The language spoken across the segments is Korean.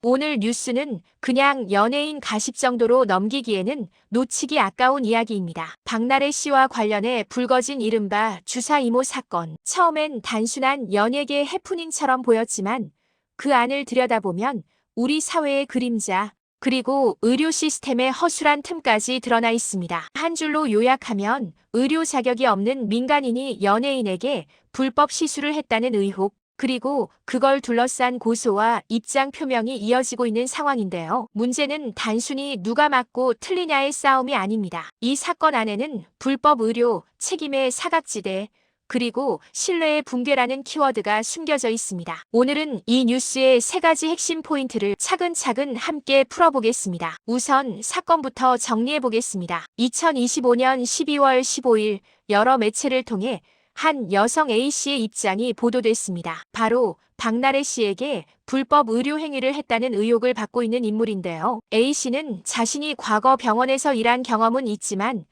오늘 뉴스는 그냥 연예인 가십 정도로 넘기기에는 놓치기 아까운 이야기입니다. 박나래 씨와 관련해 불거진 이른바 주사 이모 사건. 처음엔 단순한 연예계 해프닝처럼 보였지만 그 안을 들여다보면 우리 사회의 그림자, 그리고 의료 시스템의 허술한 틈까지 드러나 있습니다. 한 줄로 요약하면 의료 자격이 없는 민간인이 연예인에게 불법 시술을 했다는 의혹, 그리고 그걸 둘러싼 고소와 입장 표명이 이어지고 있는 상황인데요. 문제는 단순히 누가 맞고 틀리냐의 싸움이 아닙니다. 이 사건 안에는 불법 의료, 책임의 사각지대, 그리고 신뢰의 붕괴라는 키워드가 숨겨져 있습니다. 오늘은 이 뉴스의 세 가지 핵심 포인트를 차근차근 함께 풀어보겠습니다. 우선 사건부터 정리해보겠습니다. 2025년 12월 15일 여러 매체를 통해 한 여성 A씨의 입장이 보도됐습니다. 바로 박나래 씨에게 불법 의료 행위를 했다는 의혹을 받고 있는 인물인데요. A씨는 자신이 과거 병원에서 일한 경험은 있지만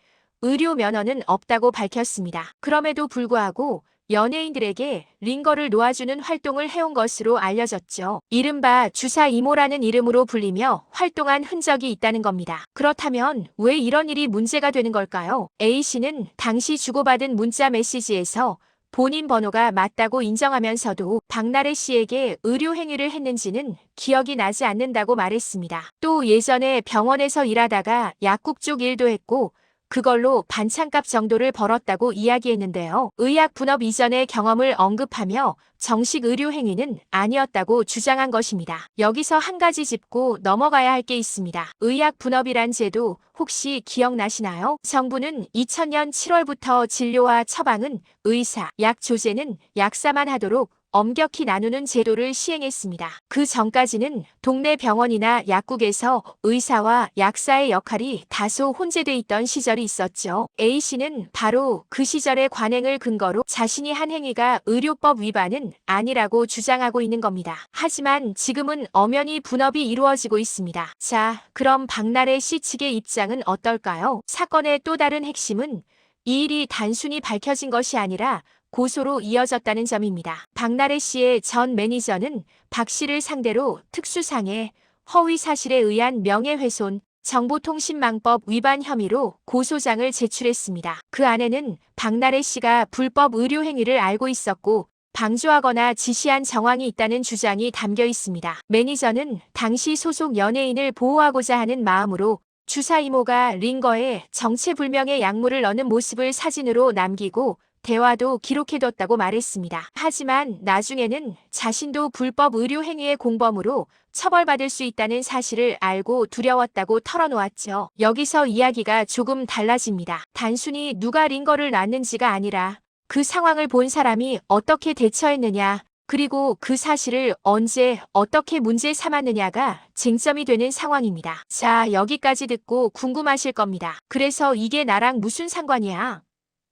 의료 면허는 없다고 밝혔습니다. 그럼에도 불구하고 연예인들에게 링거를 놓아주는 활동을 해온 것으로 알려졌죠. 이른바 주사 이모라는 이름으로 불리며 활동한 흔적이 있다는 겁니다. 그렇다면 왜 이런 일이 문제가 되는 걸까요? A씨는 당시 주고받은 문자 메시지에서 본인 번호가 맞다고 인정하면서도 박나래 씨에게 의료 행위를 했는지는 기억이 나지 않는다고 말했습니다. 또 예전에 병원에서 일하다가 약국 쪽 일도 했고 그걸로 반찬값 정도를 벌었다고 이야기했는데요. 의약 분업 이전의 경험을 언급하며 정식 의료 행위는 아니었다고 주장한 것입니다. 여기서 한 가지 짚고 넘어가야 할 게 있습니다. 의약 분업이란 제도 혹시 기억나시나요? 정부는 2000년 7월부터 진료와 처방은 의사, 약 조제는 약사만 하도록 엄격히 나누는 제도를 시행했습니다. 그 전까지는 동네 병원이나 약국에서 의사와 약사의 역할이 다소 혼재돼 있던 시절이 있었죠. A씨는 바로 그 시절의 관행을 근거로 자신이 한 행위가 의료법 위반은 아니라고 주장하고 있는 겁니다. 하지만 지금은 엄연히 분업이 이루어지고 있습니다. 자, 그럼 박나래 씨 측의 입장은 어떨까요? 사건의 또 다른 핵심은 이 일이 단순히 밝혀진 것이 아니라 고소로 이어졌다는 점입니다. 박나래 씨의 전 매니저는 박 씨를 상대로 특수상해, 허위 사실에 의한 명예훼손, 정보통신망법 위반 혐의로 고소장을 제출했습니다. 그 안에는 박나래 씨가 불법 의료 행위를 알고 있었고 방조하거나 지시한 정황이 있다는 주장이 담겨 있습니다. 매니저는 당시 소속 연예인을 보호하고자 하는 마음으로 주사 이모가 링거에 정체불명의 약물을 넣는 모습을 사진으로 남기고 대화도 기록해뒀다고 말했습니다. 하지만 나중에는 자신도 불법 의료 행위의 공범으로 처벌받을 수 있다는 사실을 알고 두려웠다고 털어놓았죠. 여기서 이야기가 조금 달라집니다. 단순히 누가 링거를 놨는지가 아니라 그 상황을 본 사람이 어떻게 대처했느냐, 그리고 그 사실을 언제 어떻게 문제 삼았느냐가 쟁점이 되는 상황입니다. 자, 여기까지 듣고 궁금하실 겁니다. 그래서 이게 나랑 무슨 상관이야?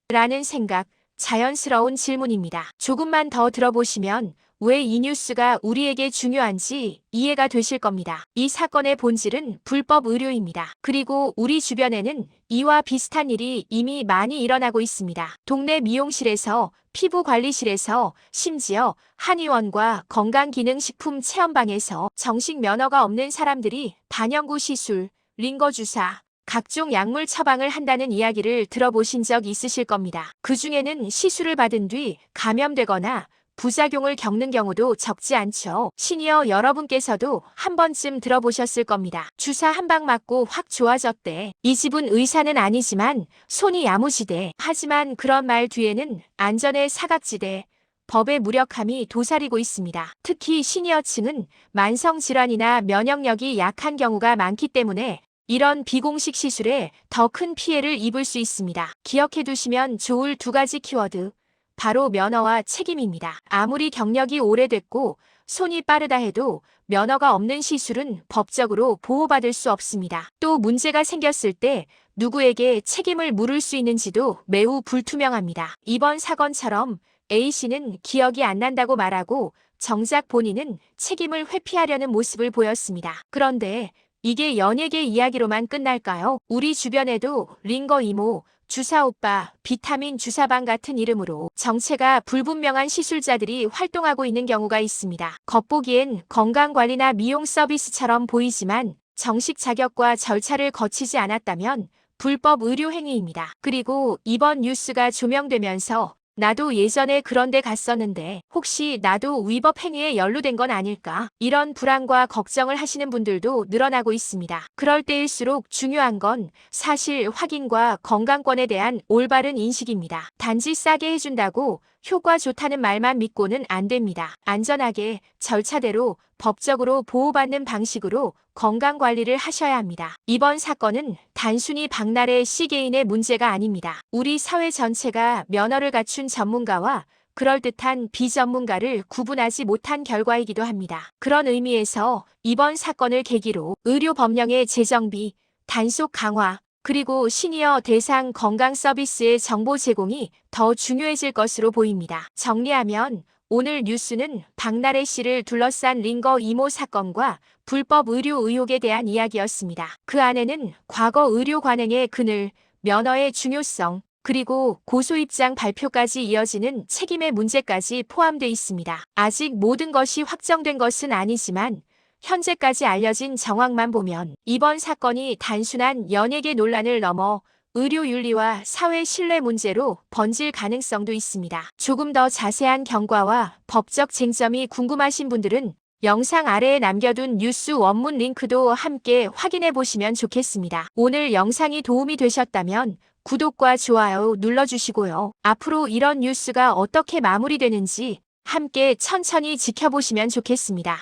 라는 생각, 자연스러운 질문입니다. 조금만 더 들어보시면 왜 이 뉴스가 우리에게 중요한지 이해가 되실 겁니다. 이 사건의 본질은 불법 의료입니다. 그리고 우리 주변에는 이와 비슷한 일이 이미 많이 일어나고 있습니다. 동네 미용실에서, 피부관리실에서, 심지어 한의원과 건강기능식품 체험방에서 정식 면허가 없는 사람들이 반영구 시술, 링거 주사, 각종 약물 처방을 한다는 이야기를 들어보신 적 있으실 겁니다. 그 중에는 시술을 받은 뒤 감염되거나 부작용을 겪는 경우도 적지 않죠. 시니어 여러분께서도 한 번쯤 들어보셨을 겁니다. 주사 한 방 맞고 확 좋아졌대. 이 집은 의사는 아니지만 손이 야무지대. 하지만 그런 말 뒤에는 안전의 사각지대, 법의 무력함이 도사리고 있습니다. 특히 시니어층은 만성질환이나 면역력이 약한 경우가 많기 때문에 이런 비공식 시술에 더 큰 피해를 입을 수 있습니다. 기억해 두시면 좋을 두 가지 키워드, 바로 면허와 책임입니다. 아무리 경력이 오래됐고 손이 빠르다 해도 면허가 없는 시술은 법적으로 보호받을 수 없습니다. 또 문제가 생겼을 때 누구에게 책임을 물을 수 있는지도 매우 불투명합니다. 이번 사건처럼 A씨는 기억이 안 난다고 말하고 정작 본인은 책임을 회피하려는 모습을 보였습니다. 그런데 이게 연예계 이야기로만 끝날까요? 우리 주변에도 링거 이모, 주사오빠, 비타민 주사방 같은 이름으로 정체가 불분명한 시술자들이 활동하고 있는 경우가 있습니다. 겉보기엔 건강관리나 미용 서비스처럼 보이지만 정식 자격과 절차를 거치지 않았다면 불법 의료 행위입니다. 그리고 이번 뉴스가 조명되면서 나도 예전에 그런 데 갔었는데 혹시 나도 위법 행위에 연루된 건 아닐까? 이런 불안과 걱정을 하시는 분들도 늘어나고 있습니다. 그럴 때일수록 중요한 건 사실 확인과 건강권에 대한 올바른 인식입니다. 단지 싸게 해준다고 효과 좋다는 말만 믿고는 안 됩니다. 안전하게 절차대로 법적으로 보호받는 방식으로 건강관리를 하셔야 합니다. 이번 사건은 단순히 박나래 씨 개인의 문제가 아닙니다. 우리 사회 전체가 면허를 갖춘 전문가와 그럴듯한 비전문가를 구분하지 못한 결과이기도 합니다. 그런 의미에서 이번 사건을 계기로 의료법령의 재정비, 단속 강화, 그리고 시니어 대상 건강 서비스의 정보 제공이 더 중요해질 것으로 보입니다. 정리하면 오늘 뉴스는 박나래 씨를 둘러싼 링거 이모 사건과 불법 의료 의혹에 대한 이야기였습니다. 그 안에는 과거 의료 관행의 그늘, 면허의 중요성, 그리고 고소 입장 발표까지 이어지는 책임의 문제까지 포함되어 있습니다. 아직 모든 것이 확정된 것은 아니지만 현재까지 알려진 정황만 보면 이번 사건이 단순한 연예계 논란을 넘어 의료윤리와 사회 신뢰 문제로 번질 가능성도 있습니다. 조금 더 자세한 경과와 법적 쟁점이 궁금하신 분들은 영상 아래에 남겨둔 뉴스 원문 링크도 함께 확인해 보시면 좋겠습니다. 오늘 영상이 도움이 되셨다면 구독과 좋아요 눌러주시고요. 앞으로 이런 뉴스가 어떻게 마무리되는지 함께 천천히 지켜보시면 좋겠습니다.